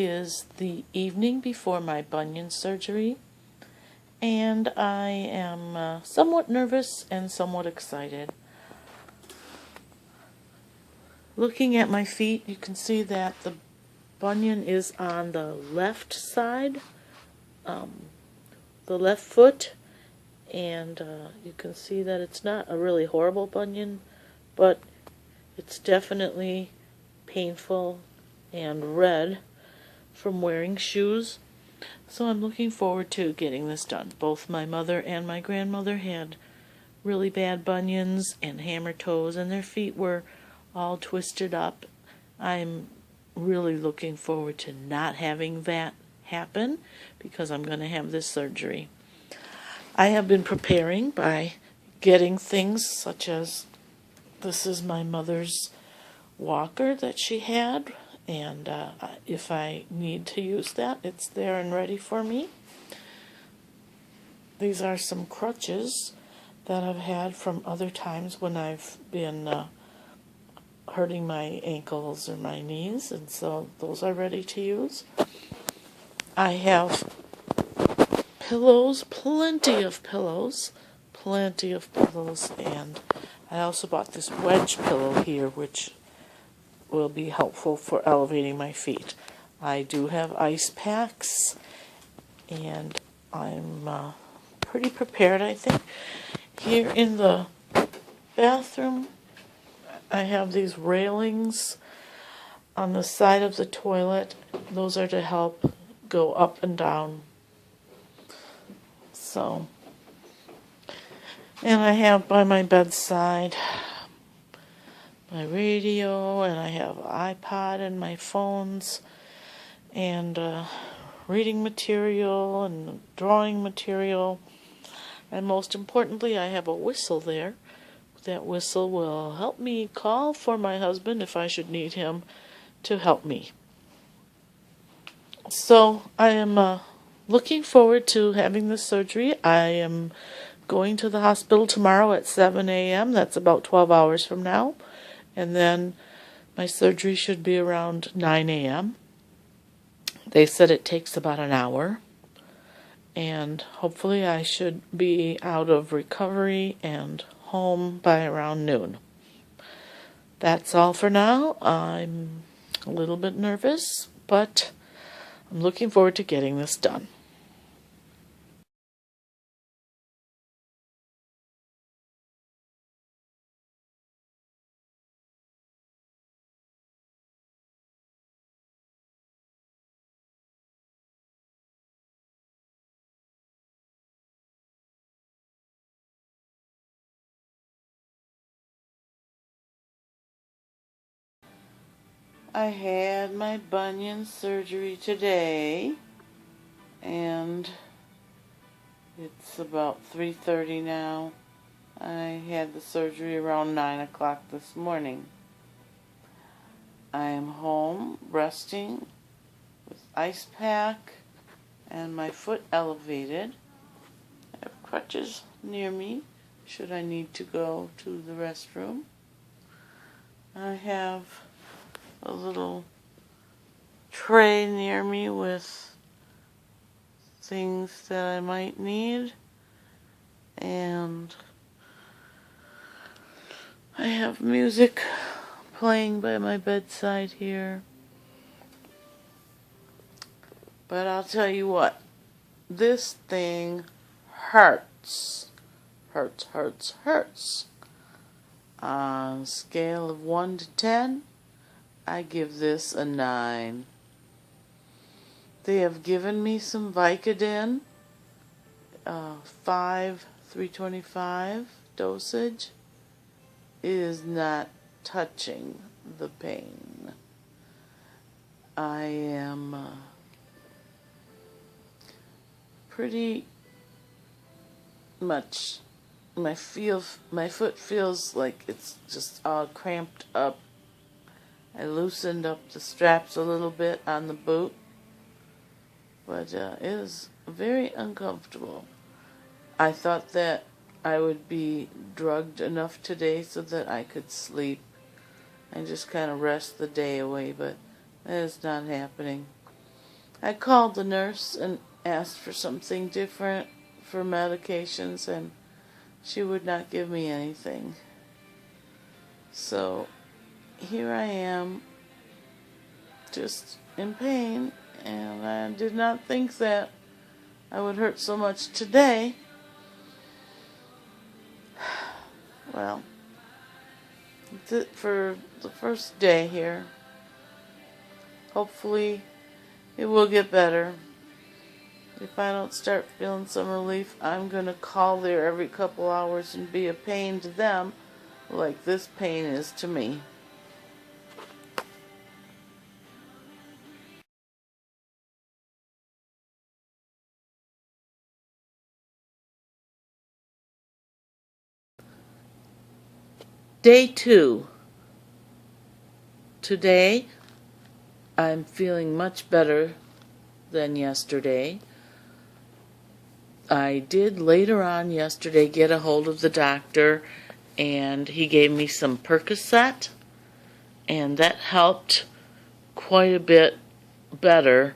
is the evening before my bunion surgery, and I am somewhat nervous and somewhat excited. Looking at my feet, you can see that the bunion is on the left side, the left foot, and you can see that it's not a really horrible bunion, but it's definitely painful and red from wearing shoes. So I'm looking forward to getting this done. Both my mother and my grandmother had really bad bunions and hammer toes, and their feet were all twisted up. I'm really looking forward to not having that happen because I'm going to have this surgery. I have been preparing by getting things such as, this is my mother's walker that she had, and if I need to use that, it's there and ready for me. These are some crutches that I've had from other times when I've been hurting my ankles or my knees, and so those are ready to use. I have pillows, plenty of pillows, and I also bought this wedge pillow here, which will be helpful for elevating my feet. I do have ice packs, and I'm pretty prepared, I think. Here in the bathroom, I have these railings on the side of the toilet. Those are to help go up and down. So, and I have by my bedside my radio, and I have an iPod and my phones, and reading material and drawing material, and most importantly, I have a whistle there. That whistle will help me call for my husband if I should need him to help me. So I am looking forward to having this surgery. I am going to the hospital tomorrow at 7 a.m. That's about 12 hours from now. And then my surgery should be around 9 a.m. They said it takes about an hour. And hopefully I should be out of recovery and home by around noon. That's all for now. I'm a little bit nervous, but I'm looking forward to getting this done. I had my bunion surgery today, and it's about 3:30 now. I had the surgery around 9 o'clock this morning. I am home resting with ice pack and my foot elevated. I have crutches near me should I need to go to the restroom. I have a little tray near me with things that I might need, and I have music playing by my bedside here. But I'll tell you what, this thing hurts. Hurts. On a scale of 1 to 10, I give this a 9. They have given me some Vicodin, 325 dosage. It is not touching the pain. I am pretty much, my foot feels like it's just all cramped up. I loosened up the straps a little bit on the boot, but it is very uncomfortable. I thought that I would be drugged enough today so that I could sleep and just kind of rest the day away, but that is not happening. I called the nurse and asked for something different for medications, and she would not give me anything. So here I am, just in pain, and I did not think that I would hurt so much today. Well, that's it for the first day here. Hopefully it will get better. If I don't start feeling some relief, I'm going to call there every couple hours and be a pain to them like this pain is to me. Day 2. Today, I'm feeling much better than yesterday. I did later on yesterday get a hold of the doctor, and he gave me some Percocet, and that helped quite a bit better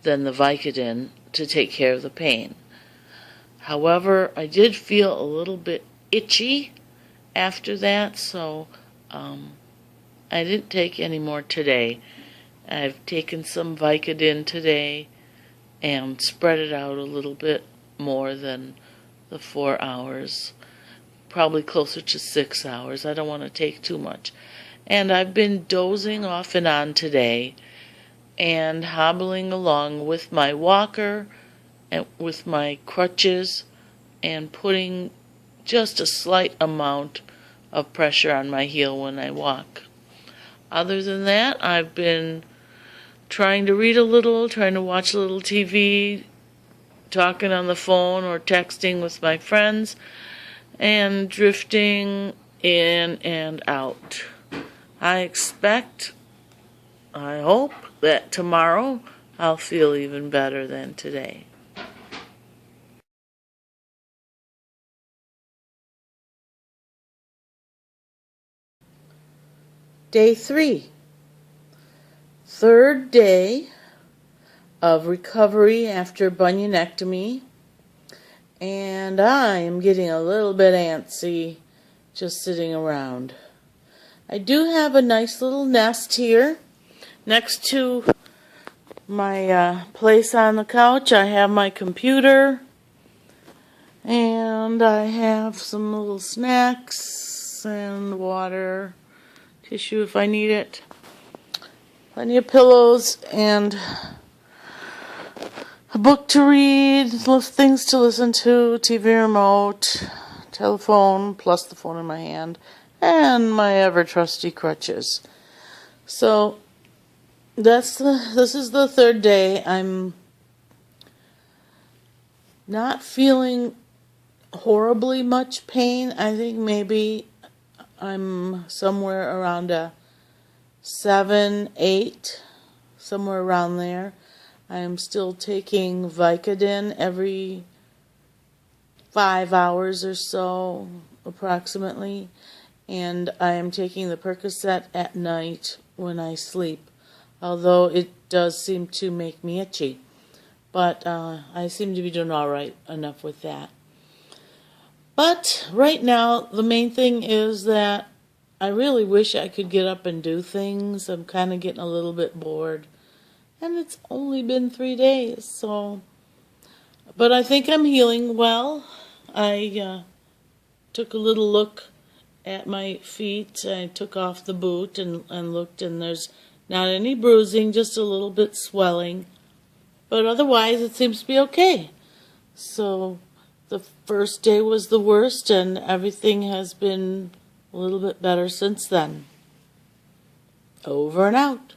than the Vicodin to take care of the pain. However, I did feel a little bit itchy after that, so I didn't take any more today. I've taken some Vicodin today and spread it out a little bit more than the 4 hours, probably closer to 6 hours. I don't want to take too much. And I've been dozing off and on today and hobbling along with my walker and with my crutches and putting just a slight amount of pressure on my heel when I walk. Other than that, I've been trying to read a little, trying to watch a little TV, talking on the phone or texting with my friends, and drifting in and out. I hope that tomorrow I'll feel even better than today. Day 3. Third day of recovery after bunionectomy, and I am getting a little bit antsy just sitting around. I do have a nice little nest here next to my place on the couch. I have my computer, and I have some little snacks and water, tissue if I need it, plenty of pillows, and a book to read, things to listen to, TV remote, telephone, plus the phone in my hand, and my ever-trusty crutches. So this is the third day. I'm not feeling horribly much pain. I think maybe I'm somewhere around a 7, 8, somewhere around there. I am still taking Vicodin every 5 hours or so, approximately, and I am taking the Percocet at night when I sleep, although it does seem to make me itchy. But I seem to be doing all right enough with that. But right now, the main thing is that I really wish I could get up and do things. I'm kind of getting a little bit bored. And it's only been 3 days, so... But I think I'm healing well. I took a little look at my feet. I took off the boot and looked, and there's not any bruising, just a little bit swelling. But otherwise, it seems to be okay. So the first day was the worst, and everything has been a little bit better since then. Over and out.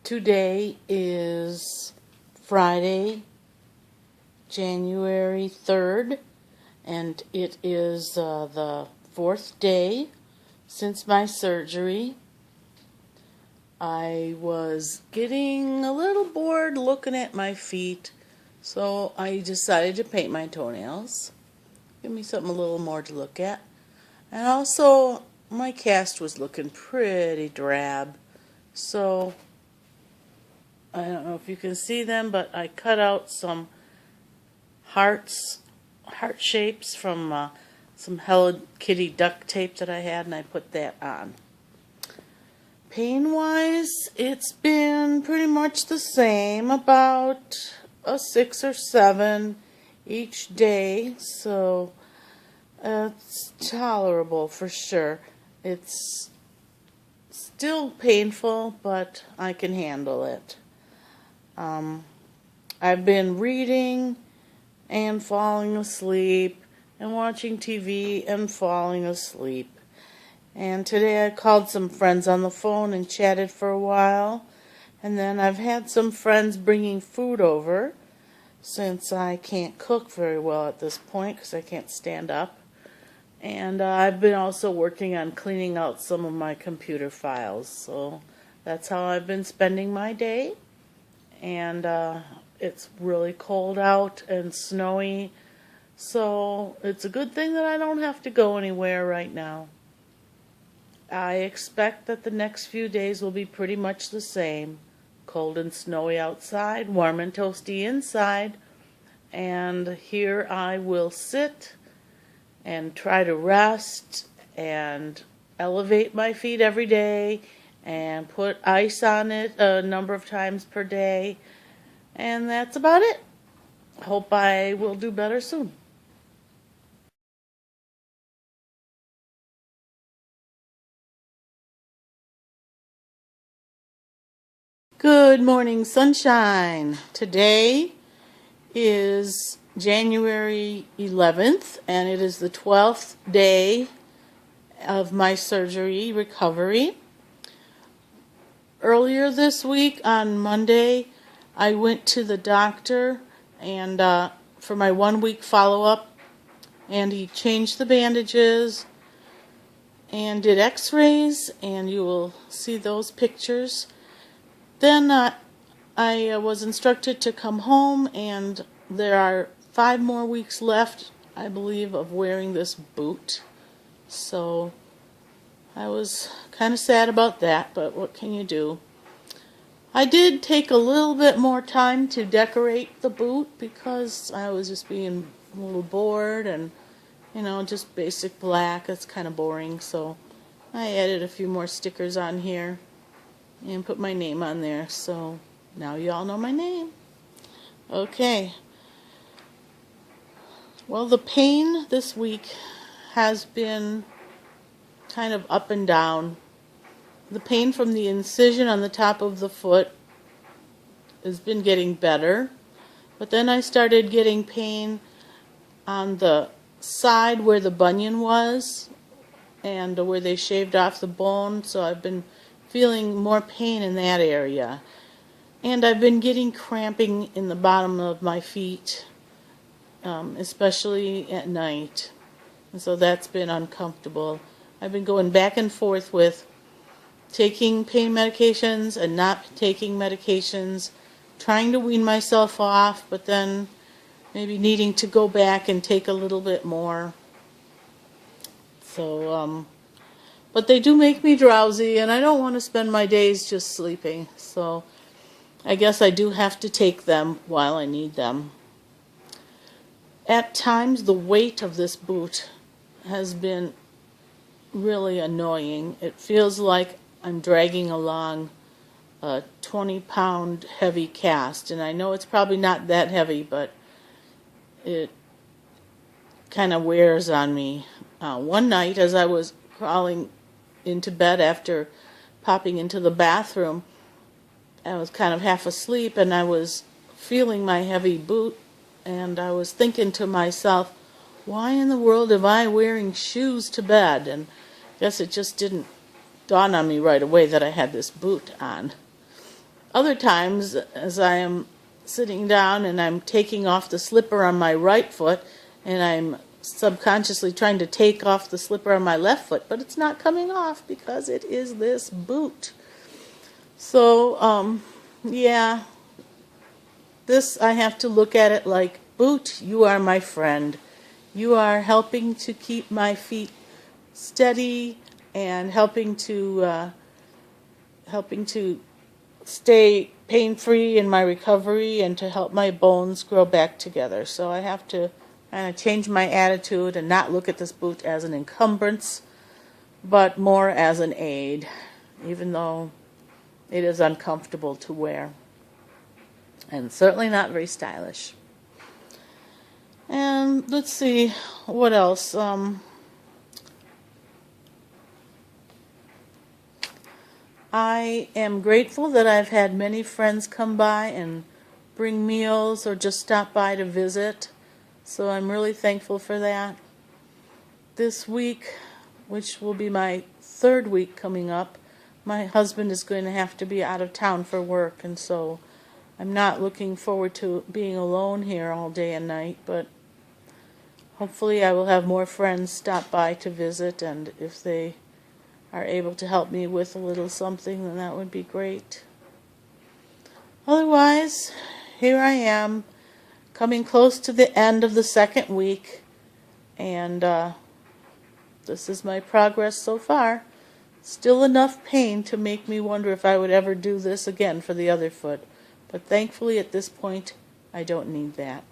Today is Friday, January 3rd, and it is the 4th day since my surgery. I was getting a little bored looking at my feet, so I decided to paint my toenails. Give me something a little more to look at. And also, my cast was looking pretty drab. So, I don't know if you can see them, but I cut out some heart shapes from some Hello Kitty duct tape that I had, and I put that on. Pain-wise, it's been pretty much the same, about a 6 or 7 each day, so it's tolerable for sure. It's still painful, but I can handle it. I've been reading and falling asleep and watching TV and falling asleep. And today I called some friends on the phone and chatted for a while. And then I've had some friends bringing food over, since I can't cook very well at this point because I can't stand up. And I've been also working on cleaning out some of my computer files. So that's how I've been spending my day. And it's really cold out and snowy. So it's a good thing that I don't have to go anywhere right now. I expect that the next few days will be pretty much the same. Cold and snowy outside, warm and toasty inside. And here I will sit and try to rest and elevate my feet every day and put ice on it a number of times per day. And that's about it. Hope I will do better soon. Good morning, sunshine. Today is January 11th, and it is the 12th day of my surgery recovery. Earlier this week, on Monday, I went to the doctor and for my 1-week follow-up, and he changed the bandages and did x-rays, and you will see those pictures. Then I was instructed to come home, and there are 5 more weeks left, I believe, of wearing this boot. So I was kind of sad about that, but what can you do? I did take a little bit more time to decorate the boot because I was just being a little bored, and just basic black, that's kind of boring. So I added a few more stickers on here and put my name on there, so now you all know my name. Okay. Well, the pain this week has been kind of up and down. The pain from the incision on the top of the foot has been getting better, but then I started getting pain on the side where the bunion was and where they shaved off the bone, so I've been feeling more pain in that area. And I've been getting cramping in the bottom of my feet, especially at night. And so that's been uncomfortable. I've been going back and forth with taking pain medications and not taking medications, trying to wean myself off, but then maybe needing to go back and take a little bit more. So, but they do make me drowsy, and I don't want to spend my days just sleeping. So I guess I do have to take them while I need them. At times, the weight of this boot has been really annoying. It feels like I'm dragging along a 20-pound heavy cast, and I know it's probably not that heavy, but it kind of wears on me. One night, as I was crawling into bed after popping into the bathroom, I was kind of half asleep, and I was feeling my heavy boot, and I was thinking to myself, why in the world am I wearing shoes to bed? And I guess it just didn't dawn on me right away that I had this boot on. Other times, as I am sitting down and I'm taking off the slipper on my right foot, and I'm subconsciously trying to take off the slipper on my left foot, but it's not coming off because it is this boot. So, yeah, this, I have to look at it like, boot, you are my friend. You are helping to keep my feet steady and helping to stay pain-free in my recovery and to help my bones grow back together. So I have to kind of change my attitude and not look at this boot as an encumbrance, but more as an aid, even though it is uncomfortable to wear and certainly not very stylish. And let's see what else. I am grateful that I've had many friends come by and bring meals or just stop by to visit. So I'm really thankful for that. This week, which will be my third week coming up, my husband is going to have to be out of town for work, and so I'm not looking forward to being alone here all day and night, but hopefully I will have more friends stop by to visit, and if they are able to help me with a little something, then that would be great. Otherwise, here I am, coming close to the end of the second week, and this is my progress so far. Still enough pain to make me wonder if I would ever do this again for the other foot, but thankfully at this point I don't need that.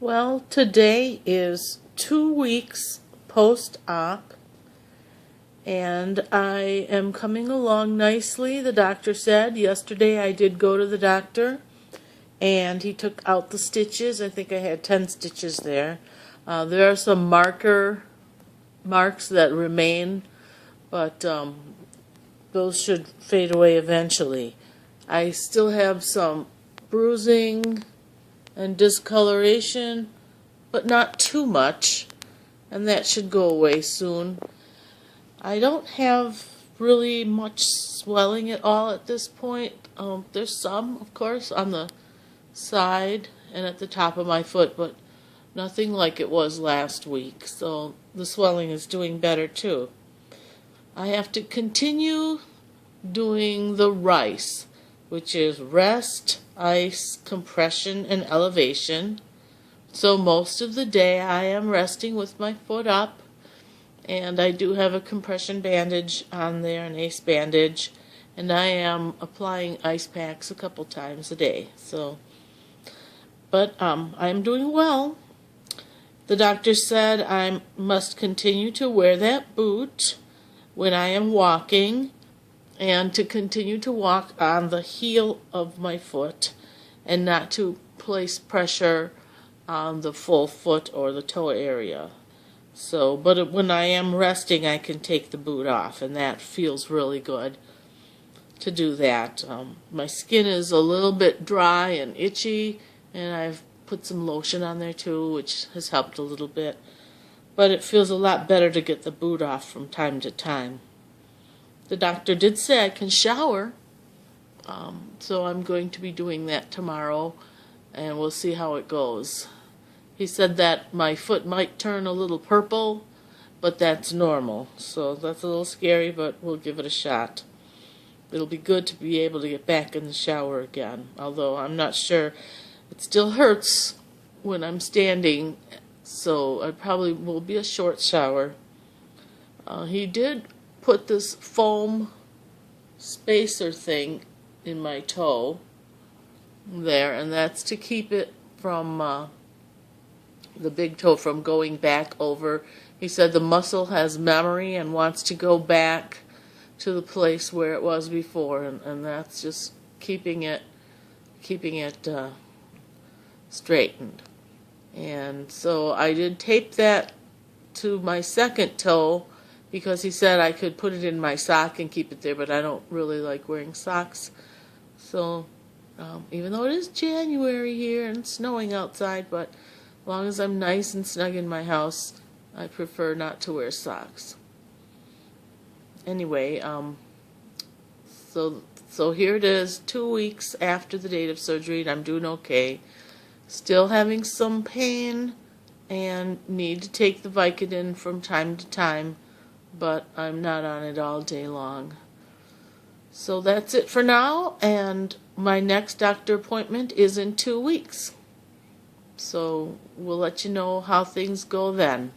Well, today is 2 weeks post-op, and I am coming along nicely, the doctor said. Yesterday I did go to the doctor, and he took out the stitches. I think I had 10 stitches there. There are some marks that remain, but those should fade away eventually. I still have some bruising and discoloration, but not too much, and that should go away soon. I don't have really much swelling at all at this point. There's some, of course, on the side and at the top of my foot, but nothing like it was last week, so the swelling is doing better too. I have to continue doing the RICE, which is rest, ice, compression, and elevation. So most of the day I am resting with my foot up, and I do have a compression bandage on there, an ACE bandage, and I am applying ice packs a couple times a day. But I'm doing well. The doctor said I must continue to wear that boot when I am walking, and to continue to walk on the heel of my foot and not to place pressure on the full foot or the toe area. But when I am resting, I can take the boot off, and that feels really good to do that. My skin is a little bit dry and itchy, and I've put some lotion on there too, which has helped a little bit. But it feels a lot better to get the boot off from time to time. The doctor did say I can shower, so I'm going to be doing that tomorrow, and we'll see how it goes. He said that my foot might turn a little purple, but that's normal, so that's a little scary, but we'll give it a shot. It'll be good to be able to get back in the shower again, although I'm not sure. It still hurts when I'm standing, so it probably will be a short shower. He did put this foam spacer thing in my toe there, and that's to keep it from the big toe from going back over. He said the muscle has memory and wants to go back to the place where it was before, and that's just keeping it straightened. And so I did tape that to my second toe, because he said I could put it in my sock and keep it there, but I don't really like wearing socks. So Even though it is January here and it's snowing outside, but as long as I'm nice and snug in my house, I prefer not to wear socks. Anyway, so here it is, 2 weeks after the date of surgery, and I'm doing okay. Still having some pain and need to take the Vicodin from time to time, but I'm not on it all day long. So that's it for now, and my next doctor appointment is in 2 weeks. So we'll let you know how things go then.